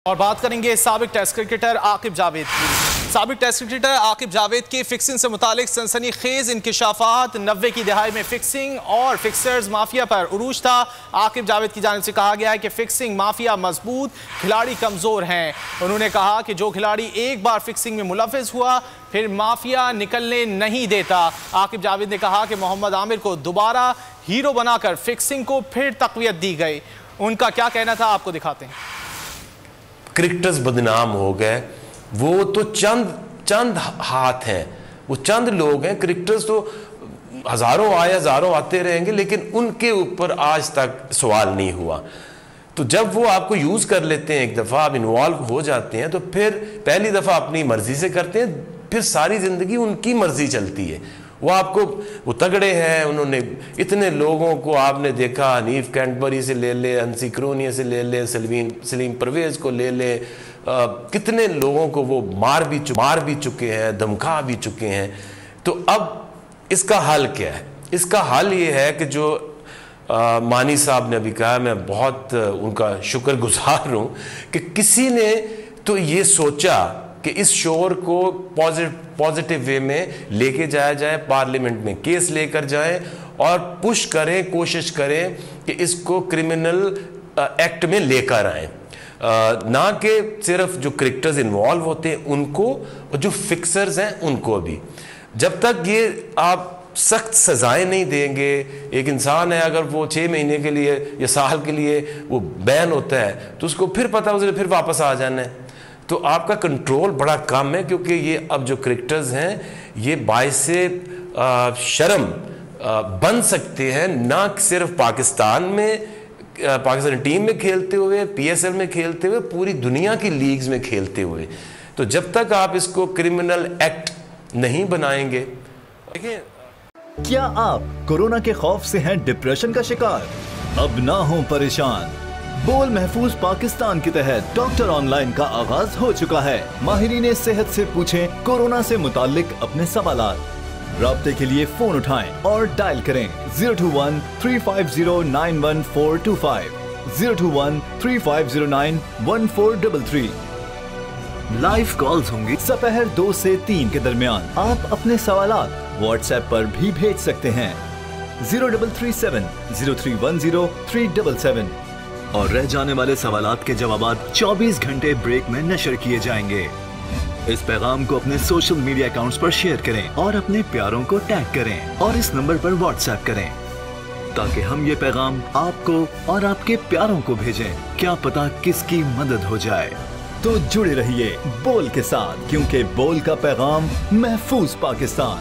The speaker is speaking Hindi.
और बात करेंगे साबिक टेस्ट क्रिकेटर आकिब जावेद की। साबिक टेस्ट क्रिकेटर आकिब जावेद की फिक्सिंग से मुतालिक सनसनीखेज इंकिशाफात। 90 की दहाई में फिक्सिंग और फिक्सर्स माफिया पर उरूज था। आकिब जावेद की जानिब से कहा गया है कि फिक्सिंग माफिया मजबूत, खिलाड़ी कमज़ोर हैं। उन्होंने कहा कि जो खिलाड़ी एक बार फिक्सिंग में मुलव्वस हुआ फिर माफिया निकलने नहीं देता। आकिब जावेद ने कहा कि मोहम्मद आमिर को दोबारा हीरो बनाकर फिक्सिंग को फिर तक़वियत दी गई। उनका क्या कहना था आपको दिखाते हैं। क्रिकेटर्स बदनाम हो गए, वो तो चंद हाथ हैं, वो चंद लोग हैं। क्रिकेटर्स तो हजारों आए हजारों आते रहेंगे, लेकिन उनके ऊपर आज तक सवाल नहीं हुआ। तो जब वो आपको यूज कर लेते हैं, एक दफा आप इन्वॉल्व हो जाते हैं, तो फिर पहली दफा अपनी मर्जी से करते हैं, फिर सारी जिंदगी उनकी मर्जी चलती है। वो तगड़े हैं, उन्होंने इतने लोगों को आपने देखा, हनीफ कैंटबरी से ले ले, अंसी क्रोनिया से ले ले, सलीम परवेज को ले ले, कितने लोगों को वो मार भी चुके हैं, धमका भी चुके हैं। तो अब इसका हल क्या है? इसका हल ये है कि जो मानी साहब ने अभी कहा, मैं बहुत उनका शुक्रगुजार हूँ कि किसी ने तो ये सोचा कि इस शोर को पॉजिटिव वे में लेके जाया जाए, पार्लियामेंट में केस लेकर जाए और पुश करें, कोशिश करें कि इसको क्रिमिनल एक्ट में लेकर आए। ना कि सिर्फ जो क्रिकेटर्स इन्वॉल्व होते हैं उनको, और जो फिक्सर्स हैं उनको भी। जब तक ये आप सख्त सजाएं नहीं देंगे, एक इंसान है अगर वो 6 महीने के लिए या साल के लिए वो बैन होता है, तो उसको फिर पता उसे फिर वापस आ जाना है। तो आपका कंट्रोल बड़ा कम है, क्योंकि ये अब जो क्रिकेटर्स हैं ये बाइसे शर्म बन सकते हैं, ना सिर्फ पाकिस्तान में, पाकिस्तानी टीम में खेलते हुए, PSL में खेलते हुए, पूरी दुनिया की लीग्स में खेलते हुए। तो जब तक आप इसको क्रिमिनल एक्ट नहीं बनाएंगे। देखिए, क्या आप कोरोना के खौफ से हैं डिप्रेशन का शिकार? अब ना हो परेशान। बोल महफूज पाकिस्तान के तहत डॉक्टर ऑनलाइन का आगाज हो चुका है। माहिरीन सेहत से पूछें कोरोना से मुतालिक अपने सवालात। राब्ते के लिए फोन उठाएं और डायल करें 021 350 91425, 021 350 1433। लाइव कॉल्स होंगी दोपहर 2 से 3 के दरमियान। आप अपने सवालात व्हाट्सएप पर भी भेज सकते हैं 0337 0310 377, और रह जाने वाले सवालात के जवाबात 24 घंटे ब्रेक में नशर किए जाएंगे। इस पैगाम को अपने सोशल मीडिया अकाउंट्स पर शेयर करें और अपने प्यारों को टैग करें और इस नंबर पर व्हाट्सएप करें, ताकि हम ये पैगाम आपको और आपके प्यारों को भेजें। क्या पता किसकी मदद हो जाए। तो जुड़े रहिए बोल के साथ, क्योंकि बोल का पैगाम महफूज पाकिस्तान।